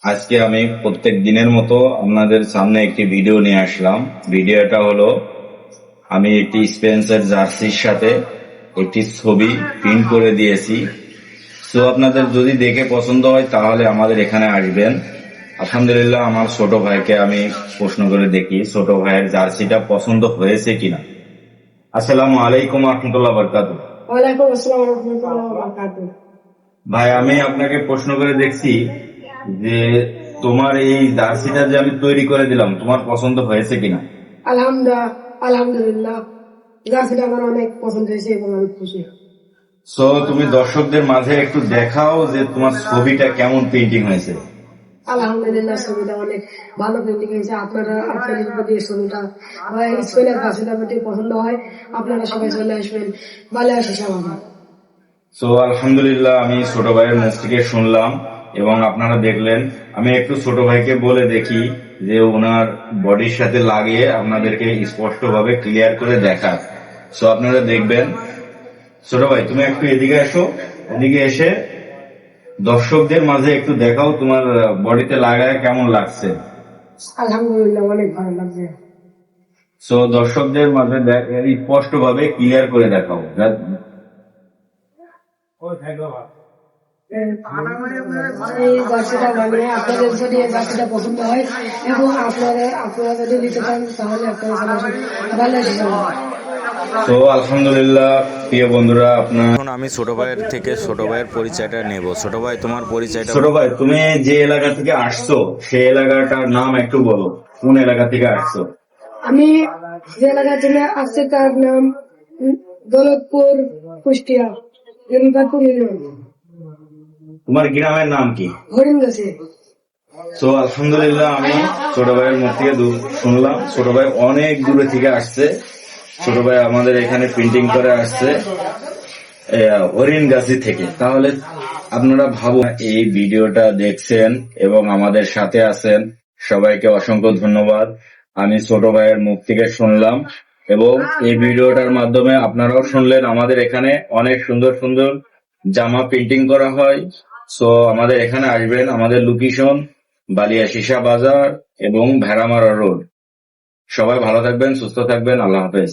আজকে আমি প্রত্যেক দিনের মতো আপনাদের সামনে একটি ভিডিও নিয়ে আসলাম। ভিডিওটা হলো আমি একটি স্পেন্সার জার্সির সাথে একটি ছবি প্রিন্ট করে দিয়েছি। সো আপনাদের যদি দেখে পছন্দ হয় তাহলে আমাদের এখানে আসবেন। আলহামদুলিল্লাহ, আমার ছোট ভাইকে আমি প্রশ্ন করে দেখি ছোট ভাইয়ের জার্সিটা পছন্দ হয়েছে কিনা। আসসালামু আলাইকুম রহমতুল্লাহ বরকাতুহ। ওয়ালাইকুম আসসালাম রহমতুল্লাহ বারাকাতুহু। ভাই, আমি আপনাকে প্রশ্ন করে দেখছি যে তোমার এই জার্সিটা যে আমি তৈরি করে দিলাম তোমার পছন্দ হয়েছে কিনা। আলহামদুলিল্লাহ, জার্সিটা আমার অনেক পছন্দ হয়েছে এবং আমি খুশি। সো তুমি দর্শকদের মাঝে একটু দেখাও যে তোমার ছবিটা কেমন পেইন্টিং হয়েছে। আলহামদুলিল্লাহ, ছবিটা অনেক ভালো পেন্টিং হয়েছে। আপনাদের প্রতি ছবিটা স্পেনের কাজটা প্রতি পছন্দ হয়, আপনারা সবাই চলে আসবেন। ভালো আসে সবাই। সো আলহামদুলিল্লাহ, আমি ছোট ভাইয়ের মুখ থেকে শুনলাম এবং আপনারা দেখলেন। আমি একটু ছোট ভাইকে বলে দেখি যে ওনার বডির সাথে লাগিয়ে আপনাদেরকে স্পষ্টভাবে ক্লিয়ার করে দেখা। সো আপনারা দেখবেন। ছোট ভাই, তুমি একটু এদিকে এসো। এদিকে এসে দর্শকদের মাঝে একটু দেখাও তোমার বডিতে লাগায় কেমন লাগছে। আলহামদুলিল্লাহ, অনেক ভালো লাগছে। সো দর্শকদের মাঝে স্পষ্ট ভাবে ক্লিয়ার করে দেখাও। এই জার্সিটা বানিয়ে আপনাদের যদি এই জার্সিটা পছন্দ হয় এবং আপনারা যদি নিতে চান তাহলে আপনারা চলে আসুন। ভালো আসে সবাই। তো আলহামদুলিল্লাহ, প্রিয় বন্ধুরা, আপনার এখন আমি ছোট ভাইয়ের থেকে ছোট ভাইয়ের পরিচয়টা নেব। ছোট ভাই, তোমার পরিচয়টা। ছোট ভাই, তুমি যে এলাকা থেকে আসছো সেই এলাকাটার নাম একটু বলো। কোন এলাকা থেকে আসছো? আমি যে এলাকা থেকে আসছি তার নাম দৌলতপুর, কুষ্টিয়া, জমিদারপুর ইউনিয়ন, তোমার গ্রামের নাম কি? হরিণগাছি। তো আলহামদুলিল্লাহ, আমি ছোট ভাইয়ের মুখ থেকে শুনলাম ছোট ভাই অনেক দূরে থেকে আসছে। ছোট ভাই আমাদের এখানে প্রিন্টিং করে আসছে হরিণগাছি থেকে। তাহলে আপনারা ভাবুন, এই ভিডিওটা দেখছেন এবং আমাদের সাথে আছেন, সবাইকে অসংখ্য ধন্যবাদ। আমি ছোট ভাইয়ের মুখ থেকে শুনলাম এবং এই ভিডিওটার মাধ্যমে আপনারাও শুনলেন। আমাদের এখানে অনেক সুন্দর সুন্দর জামা প্রিন্টিং করা হয়। সো আমাদের এখানে আসবেন। আমাদের লোকেশন বালিয়া সীসা বাজার এবং ভেড়ামারা রোড। সবাই ভালো থাকবেন, সুস্থ থাকবেন। আল্লাহ হাফেজ।